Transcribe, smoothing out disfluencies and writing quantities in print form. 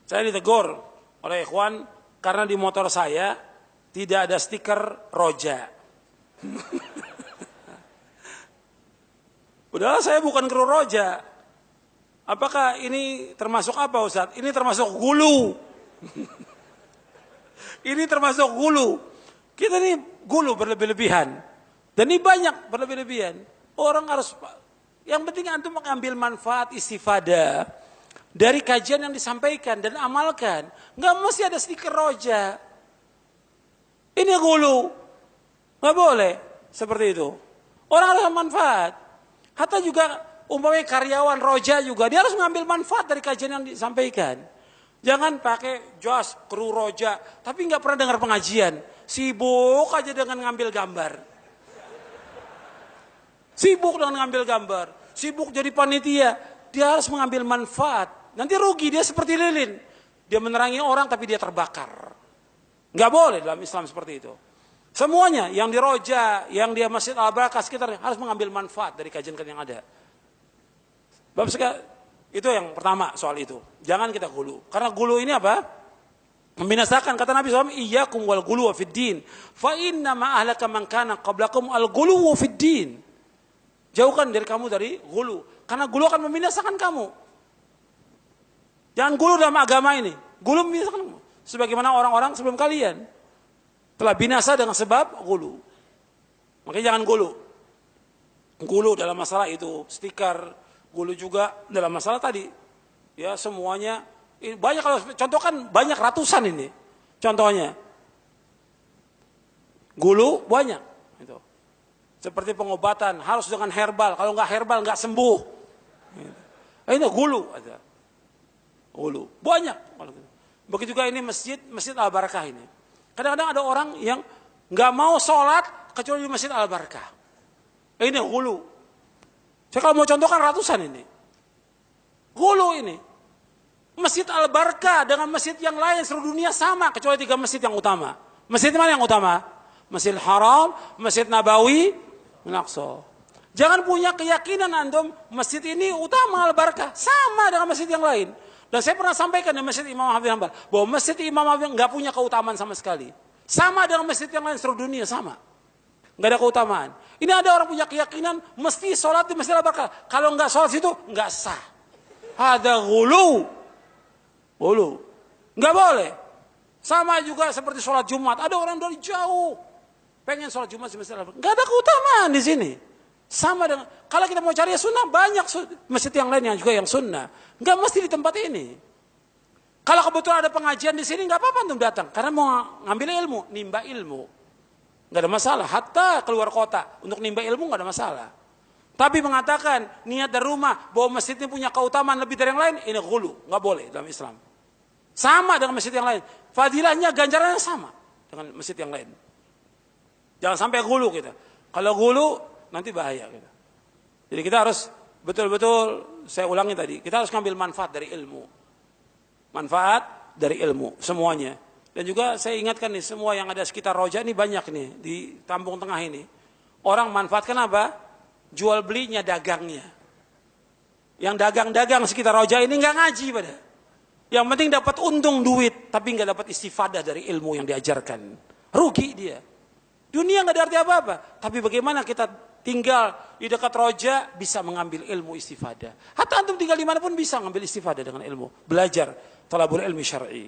Saya ditegur oleh ikhwan karena di motor saya tidak ada stiker Roja. Udahlah, saya bukan kru Roja. Apakah ini termasuk apa, Ustaz? Ini termasuk gulu. Ini termasuk gulu. Kita ini gulu berlebih-lebihan. Dan ini banyak berlebih-lebihan. Orang harus, yang penting antum mengambil manfaat istifadah dari kajian yang disampaikan dan amalkan. Nggak mesti ada stiker Roja. Ini gulu. Nggak boleh seperti itu. Orang harus manfaat. Hatta juga umpamanya karyawan Roja juga, dia harus mengambil manfaat dari kajian yang disampaikan. Jangan pakai jas kru Roja, tapi nggak pernah dengar pengajian. Sibuk aja dengan ngambil gambar. Sibuk dengan ngambil gambar. Sibuk jadi panitia. Dia harus mengambil manfaat. Nanti rugi, dia seperti lilin. Dia menerangi orang tapi dia terbakar. Nggak boleh dalam Islam seperti itu. Semuanya, yang di Roja, yang di Masjid Al-Barakah sekitarnya, harus mengambil manfaat dari kajian-kajian yang ada. Bab itu yang pertama soal itu. Jangan kita gulu. Karena gulu ini apa? Membinasakan. Kata Nabi SAW, iyyakum wal gulu fid din. Fa inna ma ahlaka man kana qablakum al gulu fid din. Jauhkan diri kamu dari gulu. Karena gulu akan membinasakan kamu. Jangan gulu dalam agama ini. Gulu membinasakan kamu. Sebagaimana orang-orang sebelum kalian telah binasa dengan sebab gulu. Makanya jangan gulu. Gulu dalam masalah itu, stiker, gulu juga dalam masalah tadi. Ya, semuanya banyak, kalau contoh kan banyak ratusan ini. Contohnya. Gulu banyak itu. Seperti pengobatan harus dengan herbal, kalau enggak herbal enggak sembuh. Ini gulu ada. Gulu banyak. Begitu juga ini Masjid Al-Barakah ini. Kadang-kadang ada orang yang nggak mau sholat kecuali di Masjid Al-Barakah. Ini gulu. Saya kalau mau contohkan ratusan ini. Gulu ini. Masjid Al-Barakah dengan masjid yang lain seluruh dunia sama kecuali 3 masjid yang utama. Masjid mana yang utama? Masjid Haram, Masjid Nabawi, Al-Aqsa. Jangan punya keyakinan antum masjid ini utama Al-Barakah, sama dengan masjid yang lain. Dan saya pernah sampaikan di Masjid Imam Ahmad bin Hanbal bahwa Masjid Imam Ahmad nggak punya keutamaan sama sekali. Sama dengan masjid yang lain seluruh dunia, sama. Nggak ada keutamaan. Ini ada orang punya keyakinan mesti sholat di Masjid Al-Barakah. Kalau nggak sholat situ nggak sah. Ada gulu. Gulu. Nggak boleh. Sama juga seperti sholat Jumat. Ada orang dari jauh pengen sholat Jumat di Masjid Al-Barakah. Nggak ada keutamaan di sini. Sama dengan, kalau kita mau cari sunnah, banyak masjid yang lain yang juga yang sunnah. Nggak mesti di tempat ini. Kalau kebetulan ada pengajian di sini, nggak apa-apa untuk datang. Karena mau ngambil ilmu, nimba ilmu. Nggak ada masalah. Hatta keluar kota, untuk nimba ilmu nggak ada masalah. Tapi mengatakan, niat dari rumah, bahwa masjid ini punya keutamaan lebih dari yang lain, ini gulu. Nggak boleh dalam Islam. Sama dengan masjid yang lain. Fadilahnya, ganjarannya sama dengan masjid yang lain. Jangan sampai gulu kita. Kalau gulu, nanti bahaya kita. Jadi kita harus betul-betul, saya ulangi tadi, kita harus ngambil manfaat dari ilmu. Manfaat dari ilmu, semuanya. Dan juga saya ingatkan nih, semua yang ada sekitar Roja ini banyak nih, di Kampung Tengah ini. Orang manfaatkan apa? Jual belinya, dagangnya. Yang dagang-dagang sekitar Roja ini nggak ngaji pada. Yang penting dapat untung duit, tapi nggak dapat istifadah dari ilmu yang diajarkan. Rugi dia. Dunia nggak ada arti apa-apa. Tapi bagaimana kita tinggal di dekat Roja bisa mengambil ilmu istifadah. Hatta antum tinggal di mana pun bisa mengambil istifadah dengan ilmu. Belajar talabul ilmi syar'i.